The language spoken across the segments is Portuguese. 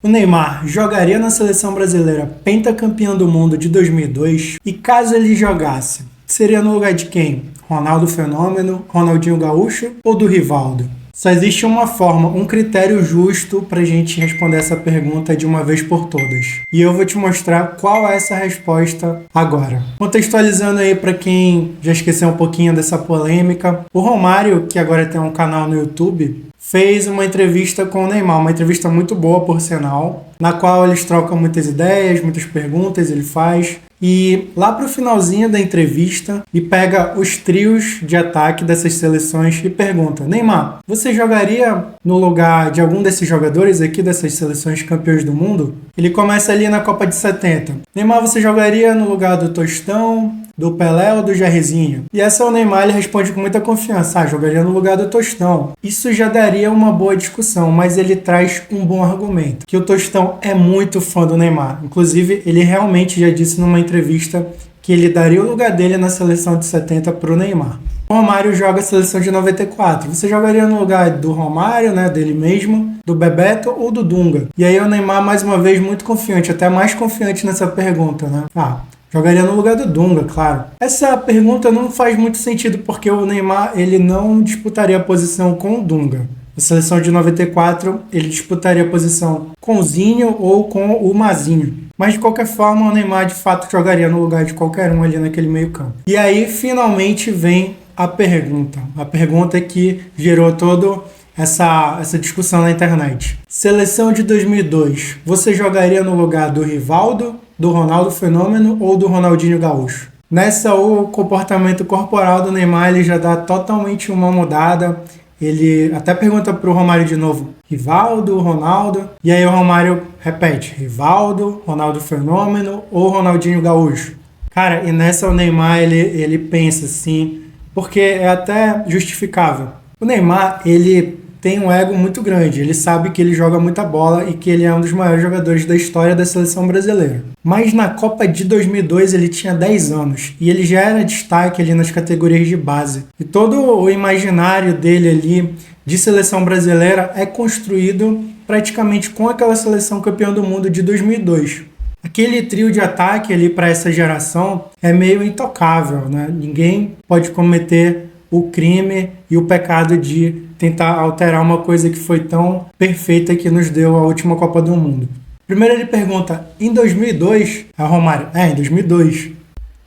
O Neymar jogaria na seleção brasileira pentacampeão do mundo de 2002 e caso ele jogasse, seria no lugar de quem? Ronaldo Fenômeno, Ronaldinho Gaúcho ou do Rivaldo? Só existe uma forma, um critério justo pra gente responder essa pergunta de uma vez por todas. E eu vou te mostrar qual é essa resposta agora. Contextualizando aí pra quem já esqueceu um pouquinho dessa polêmica, o Romário, que agora tem um canal no YouTube, fez uma entrevista com o Neymar, uma entrevista muito boa, por sinal, na qual eles trocam muitas ideias, muitas perguntas, ele faz. E lá pro finalzinho da entrevista, ele pega os trios de ataque dessas seleções e pergunta: Neymar, você jogaria no lugar de algum desses jogadores aqui dessas seleções campeões do mundo? Ele começa ali na Copa de 70. Neymar, você jogaria no lugar do Tostão, do Pelé ou do Jairzinho? E essa o Neymar ele responde com muita confiança: jogaria no lugar do Tostão. Isso já daria uma boa discussão, mas ele traz um bom argumento, que o Tostão é muito fã do Neymar. Inclusive, ele realmente já disse numa entrevista que ele daria o lugar dele na seleção de 70 para o Neymar. O Romário joga a seleção de 94. Você jogaria no lugar do Romário, né, dele mesmo, do Bebeto ou do Dunga? E aí o Neymar, mais uma vez, muito confiante, até mais confiante nessa pergunta, né? Jogaria no lugar do Dunga, claro. Essa pergunta não faz muito sentido porque o Neymar ele não disputaria a posição com o Dunga. Na seleção de 94, ele disputaria a posição com o Zinho ou com o Mazinho. Mas, de qualquer forma, o Neymar, de fato, jogaria no lugar de qualquer um ali naquele meio campo. E aí, finalmente, vem a pergunta. A pergunta que gerou toda essa discussão na internet. Seleção de 2002. Você jogaria no lugar do Rivaldo, do Ronaldo Fenômeno ou do Ronaldinho Gaúcho? Nessa, o comportamento corporal do Neymar ele já dá totalmente uma mudada. Ele até pergunta pro Romário de novo: Rivaldo, Ronaldo? E aí o Romário repete: Rivaldo, Ronaldo Fenômeno ou Ronaldinho Gaúcho? Cara, e nessa o Neymar ele pensa assim, porque é até justificável. O Neymar, ele tem um ego muito grande, ele sabe que ele joga muita bola e que ele é um dos maiores jogadores da história da seleção brasileira. Mas na Copa de 2002 ele tinha 10 anos e ele já era destaque ali nas categorias de base. E todo o imaginário dele ali de seleção brasileira é construído praticamente com aquela seleção campeã do mundo de 2002. Aquele trio de ataque ali para essa geração é meio intocável, né? Ninguém pode cometer o crime e o pecado de tentar alterar uma coisa que foi tão perfeita que nos deu a última Copa do Mundo. Primeiro ele pergunta: em 2002? A Romário: em 2002.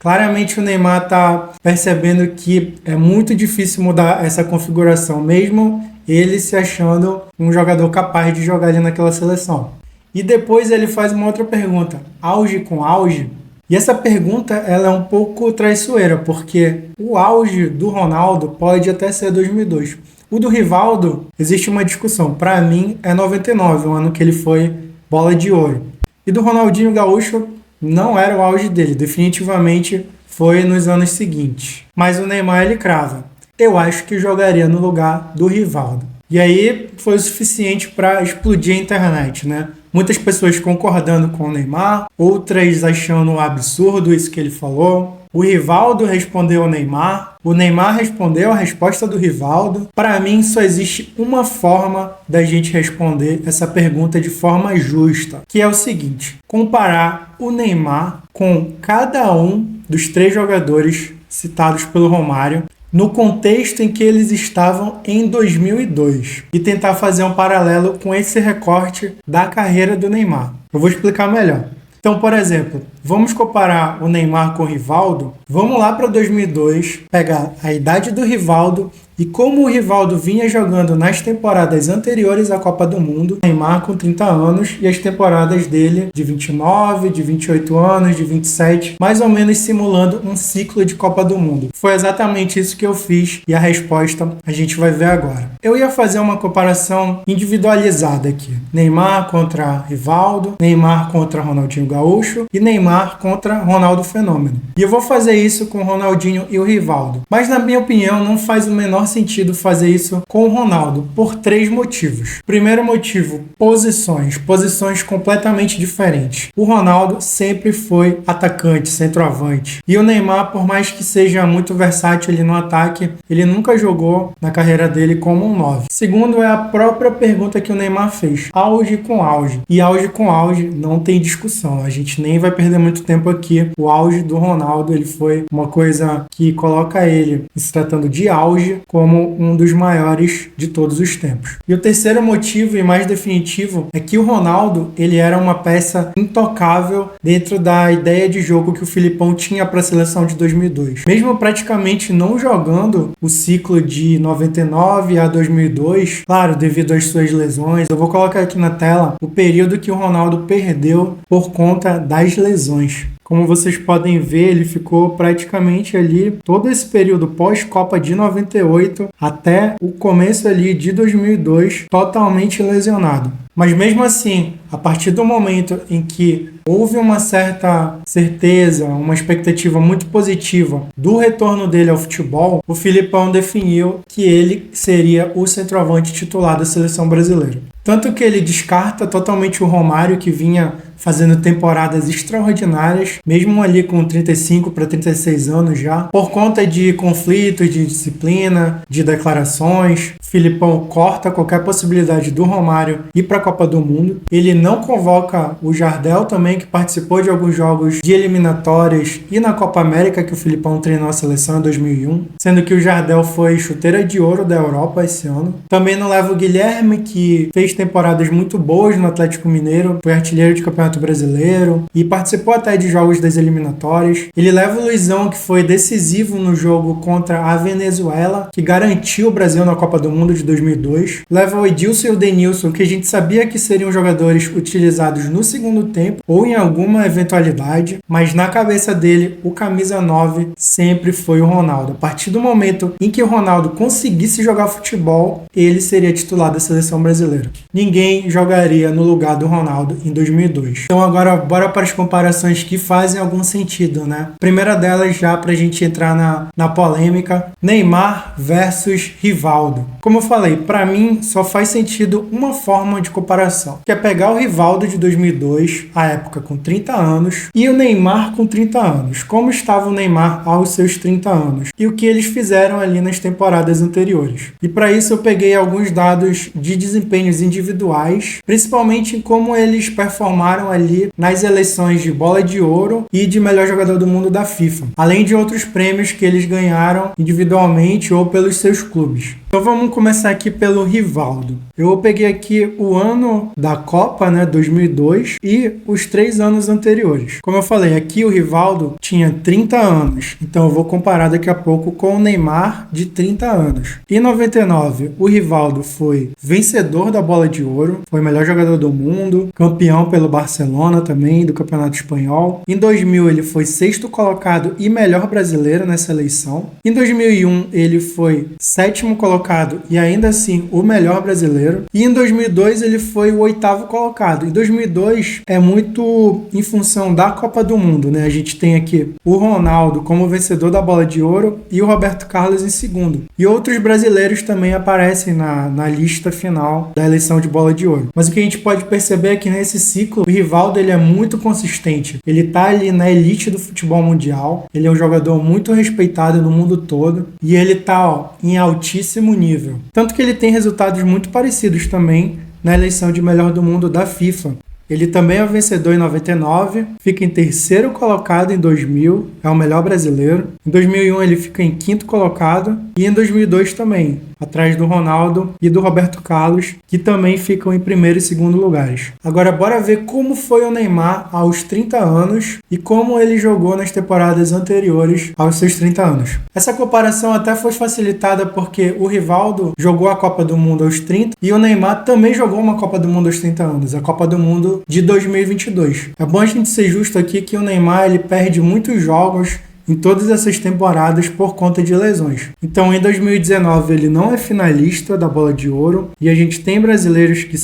Claramente o Neymar está percebendo que é muito difícil mudar essa configuração, mesmo ele se achando um jogador capaz de jogar ali naquela seleção. E depois ele faz uma outra pergunta: auge com auge? E essa pergunta ela é um pouco traiçoeira, porque o auge do Ronaldo pode até ser 2002. O do Rivaldo, existe uma discussão. Para mim, é 99, o ano que ele foi bola de ouro. E do Ronaldinho Gaúcho, não era o auge dele. Definitivamente foi nos anos seguintes. Mas o Neymar, ele crava: eu acho que jogaria no lugar do Rivaldo. E aí foi o suficiente para explodir a internet, né? Muitas pessoas concordando com o Neymar, outras achando um absurdo isso que ele falou. O Rivaldo respondeu ao Neymar, o Neymar respondeu a resposta do Rivaldo. Para mim, só existe uma forma da gente responder essa pergunta de forma justa, que é o seguinte: comparar o Neymar com cada um dos três jogadores citados pelo Romário no contexto em que eles estavam em 2002 e tentar fazer um paralelo com esse recorte da carreira do Neymar. Eu vou explicar melhor. Então, por exemplo, vamos comparar o Neymar com o Rivaldo. Vamos lá para 2002, pegar a idade do Rivaldo e como o Rivaldo vinha jogando nas temporadas anteriores à Copa do Mundo. Neymar com 30 anos e as temporadas dele de 29, de 28 anos, de 27, mais ou menos simulando um ciclo de Copa do Mundo. Foi exatamente isso que eu fiz e a resposta a gente vai ver agora. Eu ia fazer uma comparação individualizada aqui. Neymar contra Rivaldo, Neymar contra Ronaldinho Gaúcho e Neymar Neymar contra Ronaldo Fenômeno. E eu vou fazer isso com o Ronaldinho e o Rivaldo. Mas na minha opinião não faz o menor sentido fazer isso com o Ronaldo, por 3 motivos. Primeiro motivo, posições completamente diferentes. O Ronaldo sempre foi atacante, centroavante. E o Neymar, por mais que seja muito versátil ali no ataque, ele nunca jogou na carreira dele como um 9. Segundo é a própria pergunta que o Neymar fez. Auge com auge. E auge com auge não tem discussão. A gente nem vai perder muito tempo aqui. O auge do Ronaldo, ele foi uma coisa que coloca ele, se tratando de auge, como um dos maiores de todos os tempos. E o terceiro motivo e mais definitivo é que o Ronaldo, ele era uma peça intocável dentro da ideia de jogo que o Filipão tinha para a seleção de 2002. Mesmo praticamente não jogando o ciclo de 99 a 2002, claro, devido às suas lesões, eu vou colocar aqui na tela o período que o Ronaldo perdeu por conta das lesões. Como vocês podem ver, ele ficou praticamente ali todo esse período pós-Copa de 98 até o começo ali de 2002 totalmente lesionado. Mas mesmo assim, a partir do momento em que houve uma certa certeza, uma expectativa muito positiva do retorno dele ao futebol, o Filipão definiu que ele seria o centroavante titular da seleção brasileira. Tanto que ele descarta totalmente o Romário, que vinha fazendo temporadas extraordinárias, mesmo ali com 35 para 36 anos já, por conta de conflitos, de disciplina, de declarações. Filipão corta qualquer possibilidade do Romário ir para a Copa do Mundo. Ele não convoca o Jardel também, que participou de alguns jogos de eliminatórias e na Copa América, que o Filipão treinou a seleção em 2001, sendo que o Jardel foi chuteira de ouro da Europa esse ano. Também não leva o Guilherme, que fez temporadas muito boas no Atlético Mineiro, foi artilheiro de Campeonato Brasileiro e participou até de jogos das eliminatórias. Ele leva o Luizão, que foi decisivo no jogo contra a Venezuela, que garantiu o Brasil na Copa do Mundo de 2002. Leva o Edilson e o Denilson, que a gente sabia que seriam jogadores utilizados no segundo tempo ou em alguma eventualidade, mas na cabeça dele, o camisa 9 sempre foi o Ronaldo. A partir do momento em que o Ronaldo conseguisse jogar futebol, ele seria titular da seleção brasileira. Ninguém jogaria no lugar do Ronaldo em 2002. Então agora bora para as comparações que fazem algum sentido, né? Primeira delas, já pra gente entrar na polêmica, Neymar versus Rivaldo. Como eu falei, pra mim só faz sentido uma forma de comparação, que é pegar o Rivaldo de 2002, a época com 30 anos, e o Neymar com 30 anos. Como estava o Neymar aos seus 30 anos e o que eles fizeram ali nas temporadas anteriores. E para isso eu peguei alguns dados de desempenhos individuais, principalmente em como eles performaram ali nas eleições de Bola de Ouro e de melhor jogador do mundo da FIFA, além de outros prêmios que eles ganharam individualmente ou pelos seus clubes. Então vamos começar aqui pelo Rivaldo. Eu peguei aqui o ano da Copa, né, 2002, e os 3 anos anteriores. Como eu falei, aqui o Rivaldo tinha 30 anos, então eu vou comparar daqui a pouco com o Neymar de 30 anos. Em 99, o Rivaldo foi vencedor da Bola de Ouro, foi o melhor jogador do mundo, campeão pelo Barcelona também, do Campeonato Espanhol. Em 2000, ele foi 6º colocado e melhor brasileiro nessa eleição. Em 2001, ele foi 7º colocado e ainda assim o melhor brasileiro. E em 2002 ele foi o 8º colocado. Em 2002 é muito em função da Copa do Mundo, né? A gente tem aqui o Ronaldo como vencedor da Bola de Ouro e o Roberto Carlos em segundo. E outros brasileiros também aparecem na lista final da eleição de Bola de Ouro. Mas o que a gente pode perceber é que nesse ciclo o Rivaldo ele é muito consistente. Ele tá ali na elite do futebol mundial. Ele é um jogador muito respeitado no mundo todo e ele tá em altíssimo nível. Tanto que ele tem resultados muito parecidos também na eleição de melhor do mundo da FIFA. Ele também é vencedor em 99, fica em 3º colocado em 2000, é o melhor brasileiro. Em 2001 ele fica em 5º colocado e em 2002 também, atrás do Ronaldo e do Roberto Carlos, que também ficam em 1º e 2º lugares. Agora bora ver como foi o Neymar aos 30 anos e como ele jogou nas temporadas anteriores aos seus 30 anos. Essa comparação até foi facilitada porque o Rivaldo jogou a Copa do Mundo aos 30 e o Neymar também jogou uma Copa do Mundo aos 30 anos, a Copa do Mundo de 2022. É bom a gente ser justo aqui que o Neymar ele perde muitos jogos em todas essas temporadas por conta de lesões. Então, em 2019, ele não é finalista da Bola de Ouro, e a gente tem brasileiros que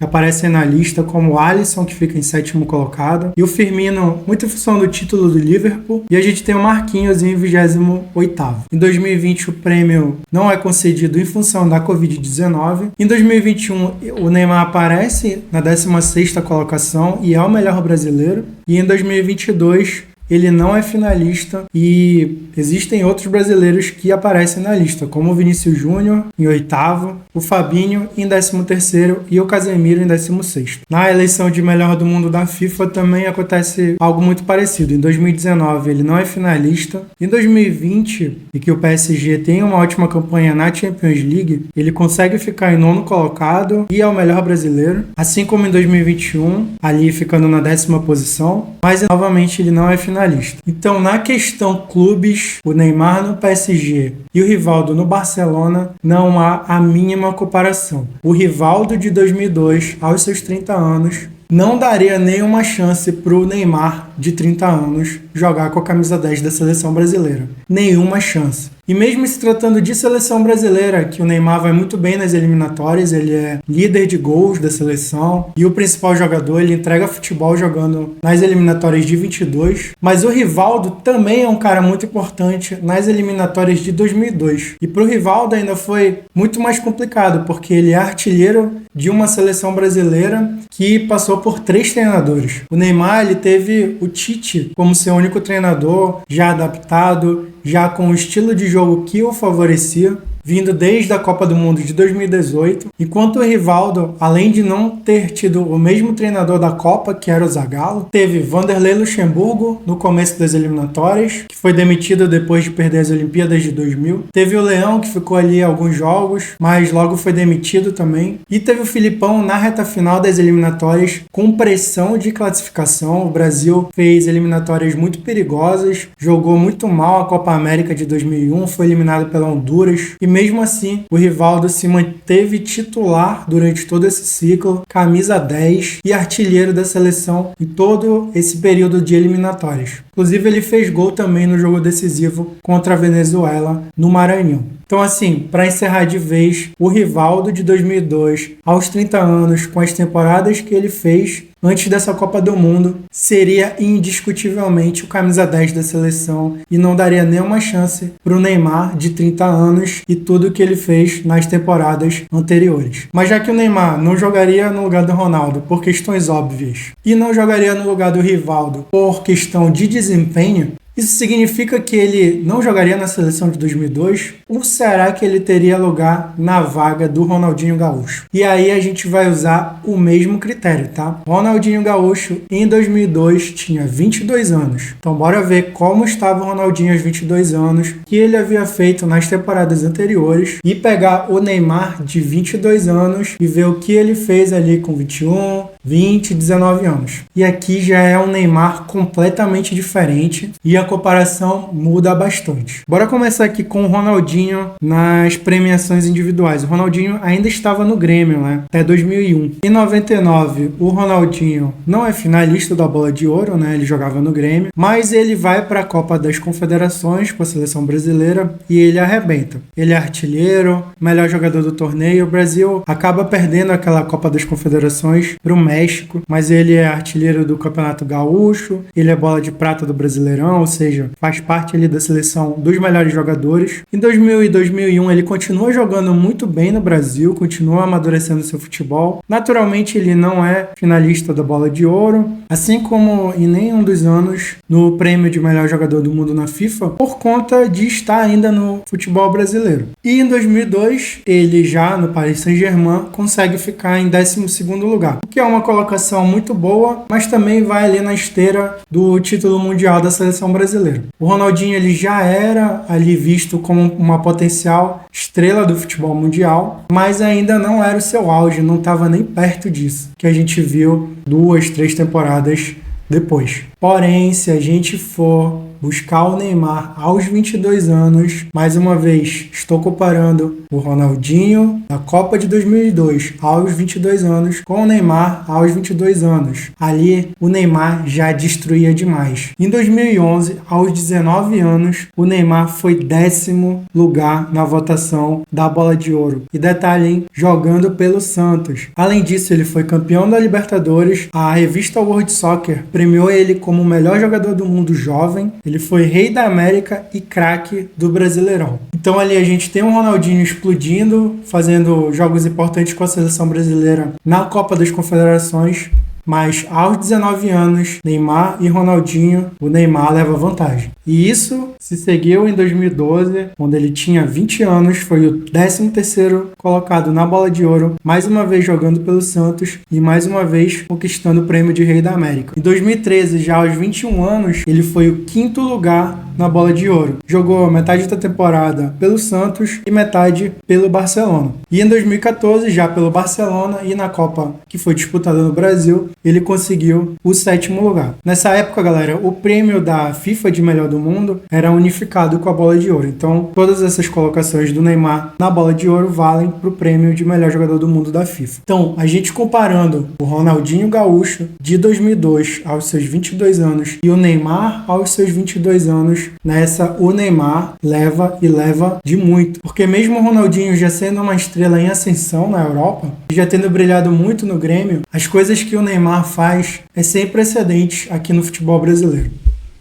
aparecem na lista, como o Alisson, que fica em 7º colocado, e o Firmino, muito em função do título do Liverpool, e a gente tem o Marquinhos em 28º. Em 2020, o prêmio não é concedido em função da Covid-19. Em 2021, o Neymar aparece na 16ª colocação e é o melhor brasileiro. E em 2022, ele não é finalista e existem outros brasileiros que aparecem na lista, como o Vinícius Júnior em 8º, o Fabinho em 13º e o Casemiro em 16º. Na eleição de melhor do mundo da FIFA também acontece algo muito parecido. Em 2019 ele não é finalista. Em 2020, e que o PSG tem uma ótima campanha na Champions League, ele consegue ficar em 9º colocado e é o melhor brasileiro, assim como em 2021, ali ficando na 10ª posição, mas novamente ele não é finalista. Então, na questão clubes, o Neymar no PSG e o Rivaldo no Barcelona, não há a mínima comparação. O Rivaldo de 2002, aos seus 30 anos, não daria nenhuma chance para o Neymar de 30 anos jogar com a camisa 10 da seleção brasileira. Nenhuma chance. E mesmo se tratando de seleção brasileira, que o Neymar vai muito bem nas eliminatórias, ele é líder de gols da seleção e o principal jogador, ele entrega futebol jogando nas eliminatórias de 22, mas o Rivaldo também é um cara muito importante nas eliminatórias de 2002. E para o Rivaldo ainda foi muito mais complicado, porque ele é artilheiro de uma seleção brasileira que passou por 3 treinadores. O Neymar, ele teve o Tite como seu único treinador, já adaptado, já com o estilo de jogo que o favorecia, vindo desde a Copa do Mundo de 2018, enquanto o Rivaldo, além de não ter tido o mesmo treinador da Copa, que era o Zagallo, teve Vanderlei Luxemburgo no começo das eliminatórias, que foi demitido depois de perder as Olimpíadas de 2000, teve o Leão, que ficou ali alguns jogos, mas logo foi demitido também, e teve o Filipão na reta final das eliminatórias, com pressão de classificação. O Brasil fez eliminatórias muito perigosas, jogou muito mal a Copa América de 2001, foi eliminado pela Honduras, e mesmo assim, o Rivaldo se manteve titular durante todo esse ciclo, camisa 10 e artilheiro da seleção em todo esse período de eliminatórias. Inclusive, ele fez gol também no jogo decisivo contra a Venezuela, no Maranhão. Então, assim, para encerrar de vez, o Rivaldo de 2002, aos 30 anos, com as temporadas que ele fez antes dessa Copa do Mundo, seria indiscutivelmente o camisa 10 da seleção e não daria nenhuma chance para o Neymar de 30 anos e tudo que ele fez nas temporadas anteriores. Mas já que o Neymar não jogaria no lugar do Ronaldo por questões óbvias e não jogaria no lugar do Rivaldo por questão de desempenho, isso significa que ele não jogaria na seleção de 2002? Ou será que ele teria lugar na vaga do Ronaldinho Gaúcho? E aí a gente vai usar o mesmo critério, tá? Ronaldinho Gaúcho em 2002 tinha 22 anos. Então bora ver como estava o Ronaldinho aos 22 anos, o que ele havia feito nas temporadas anteriores e pegar o Neymar de 22 anos e ver o que ele fez ali com 21, 20, 19 anos. E aqui já é um Neymar completamente diferente e a comparação muda bastante. Bora começar aqui com o Ronaldinho nas premiações individuais. O Ronaldinho ainda estava no Grêmio, né? Até 2001. Em 99, o Ronaldinho não é finalista da Bola de Ouro, né? Ele jogava no Grêmio, mas ele vai para a Copa das Confederações com a seleção brasileira e ele arrebenta. Ele é artilheiro, melhor jogador do torneio. O Brasil acaba perdendo aquela Copa das Confederações para o México, mas ele é artilheiro do Campeonato Gaúcho, ele é bola de prata do Brasileirão, ou seja, faz parte ali da seleção dos melhores jogadores. Em 2000 e 2001 ele continua jogando muito bem no Brasil, continua amadurecendo seu futebol. Naturalmente ele não é finalista da Bola de Ouro, assim como em nenhum dos anos no prêmio de melhor jogador do mundo na FIFA, por conta de estar ainda no futebol brasileiro. E em 2002 ele já no Paris Saint-Germain consegue ficar em 12º lugar, o que é uma colocação muito boa, mas também vai ali na esteira do título mundial da seleção brasileira. O Ronaldinho ele já era ali visto como uma potencial estrela do futebol mundial, mas ainda não era o seu auge, não estava nem perto disso, que a gente viu 2, 3 temporadas depois. Porém, se a gente for buscar o Neymar aos 22 anos, mais uma vez, estou comparando o Ronaldinho da Copa de 2002 aos 22 anos com o Neymar aos 22 anos. Ali, o Neymar já destruía demais. Em 2011, aos 19 anos, o Neymar foi 10º lugar na votação da Bola de Ouro. E detalhe, hein? Jogando pelo Santos. Além disso, ele foi campeão da Libertadores. A revista World Soccer premiou ele como o melhor jogador do mundo jovem. Ele foi rei da América e craque do Brasileirão. Então ali a gente tem um Ronaldinho explodindo, fazendo jogos importantes com a seleção brasileira na Copa das Confederações. Mas aos 19 anos, Neymar e Ronaldinho, o Neymar leva vantagem. E isso se seguiu em 2012, quando ele tinha 20 anos, foi o 13º colocado na Bola de Ouro, mais uma vez jogando pelo Santos e mais uma vez conquistando o prêmio de Rei da América. Em 2013, já aos 21 anos, ele foi o 5º lugar na Bola de Ouro. Jogou metade da temporada pelo Santos e metade pelo Barcelona. E em 2014, já pelo Barcelona e na Copa que foi disputada no Brasil, ele conseguiu o 7º lugar. Nessa época, galera, o prêmio da FIFA de melhor do mundo era unificado com a Bola de Ouro. Então, todas essas colocações do Neymar na Bola de Ouro valem para o prêmio de melhor jogador do mundo da FIFA. Então, a gente comparando o Ronaldinho Gaúcho de 2002 aos seus 22 anos e o Neymar aos seus 22 anos, nessa o Neymar leva e leva de muito. Porque mesmo o Ronaldinho já sendo uma estrela em ascensão na Europa, já tendo brilhado muito no Grêmio, as coisas que o Neymar faz é sem precedentes aqui no futebol brasileiro.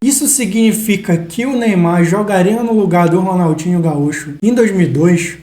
Isso significa que o Neymar jogaria no lugar do Ronaldinho Gaúcho em 2002?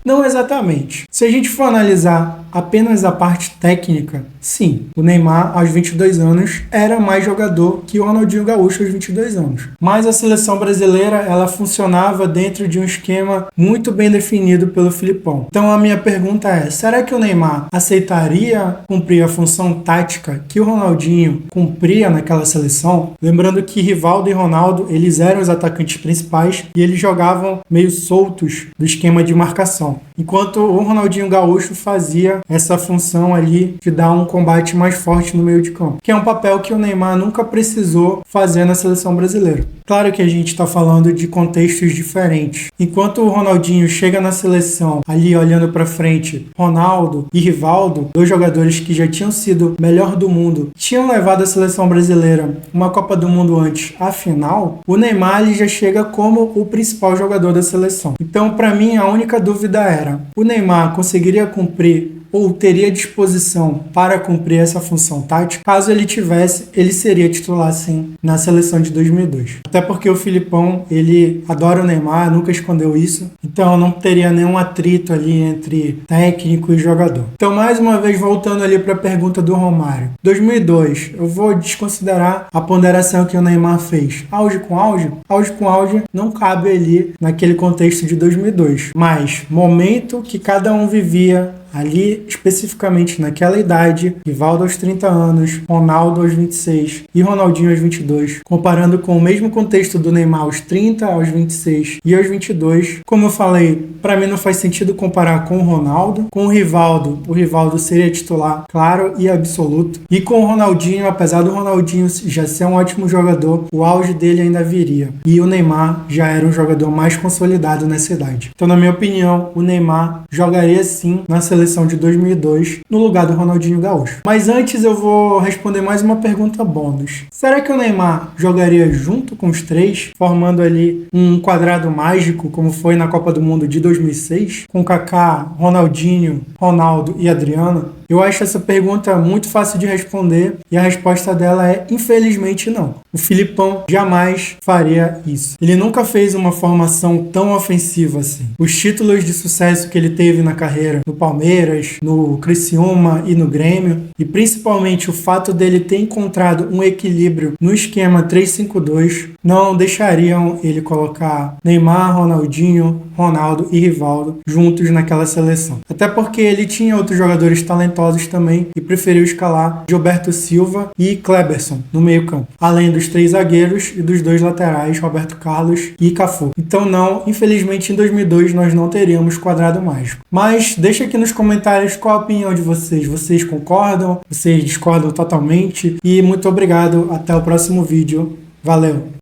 Não exatamente. Se a gente for analisar apenas a parte técnica, sim, o Neymar aos 22 anos era mais jogador que o Ronaldinho Gaúcho aos 22 anos. Mas a seleção brasileira, ela funcionava dentro de um esquema muito bem definido pelo Filipão. Então a minha pergunta é, será que o Neymar aceitaria cumprir a função tática que o Ronaldinho cumpria naquela seleção? Lembrando que Rivaldo e Ronaldo, eles eram os atacantes principais e eles jogavam meio soltos do esquema de marcação. Enquanto o Ronaldinho Gaúcho fazia essa função ali de dar um combate mais forte no meio de campo, que é um papel que o Neymar nunca precisou fazer na seleção brasileira. Claro que a gente está falando de contextos diferentes. Enquanto o Ronaldinho chega na seleção, ali olhando para frente, Ronaldo e Rivaldo, dois jogadores que já tinham sido melhor do mundo, tinham levado a seleção brasileira uma Copa do Mundo antes à final, o Neymar ele já chega como o principal jogador da seleção. Então, para mim, a única dúvida era, o Neymar conseguiria cumprir ou teria disposição para cumprir essa função tática? Caso ele tivesse, ele seria titular sim na seleção de 2002. Até porque o Filipão, ele adora o Neymar, nunca escondeu isso, então não teria nenhum atrito ali entre técnico e jogador. Então, mais uma vez, voltando ali para a pergunta do Romário. 2002, eu vou desconsiderar a ponderação que o Neymar fez. Auge com auge? Auge com auge não cabe ali naquele contexto de 2002. Mas, momento que cada um vivia ali, especificamente naquela idade, Rivaldo aos 30 anos, Ronaldo aos 26 e Ronaldinho aos 22, comparando com o mesmo contexto do Neymar aos 30, aos 26 e aos 22, como eu falei, para mim não faz sentido comparar com o Ronaldo, com o Rivaldo seria titular, claro e absoluto, e com o Ronaldinho, apesar do Ronaldinho já ser um ótimo jogador, o auge dele ainda viria, e o Neymar já era um jogador mais consolidado nessa idade. Então, na minha opinião, o Neymar jogaria sim na seleção de 2002 no lugar do Ronaldinho Gaúcho. Mas antes eu vou responder mais uma pergunta bônus. Será que o Neymar jogaria junto com os três, formando ali um quadrado mágico, como foi na Copa do Mundo de 2006, com Kaká, Ronaldinho, Ronaldo e Adriano? Eu acho essa pergunta muito fácil de responder e a resposta dela é infelizmente não. O Filipão jamais faria isso. Ele nunca fez uma formação tão ofensiva assim. Os títulos de sucesso que ele teve na carreira no Palmeiras, no Criciúma e no Grêmio, e principalmente o fato dele ter encontrado um equilíbrio no esquema 3-5-2, não deixariam ele colocar Neymar, Ronaldinho, Ronaldo e Rivaldo juntos naquela seleção. Até porque ele tinha outros jogadores talentosos talentosos também e preferiu escalar Gilberto Silva e Kleberson no meio-campo, além dos 3 zagueiros e dos 2 laterais, Roberto Carlos e Cafu. Então não, infelizmente em 2002 nós não teríamos quadrado mágico. Mas deixa aqui nos comentários qual a opinião de vocês. Vocês concordam? Vocês discordam totalmente? E muito obrigado, até o próximo vídeo. Valeu!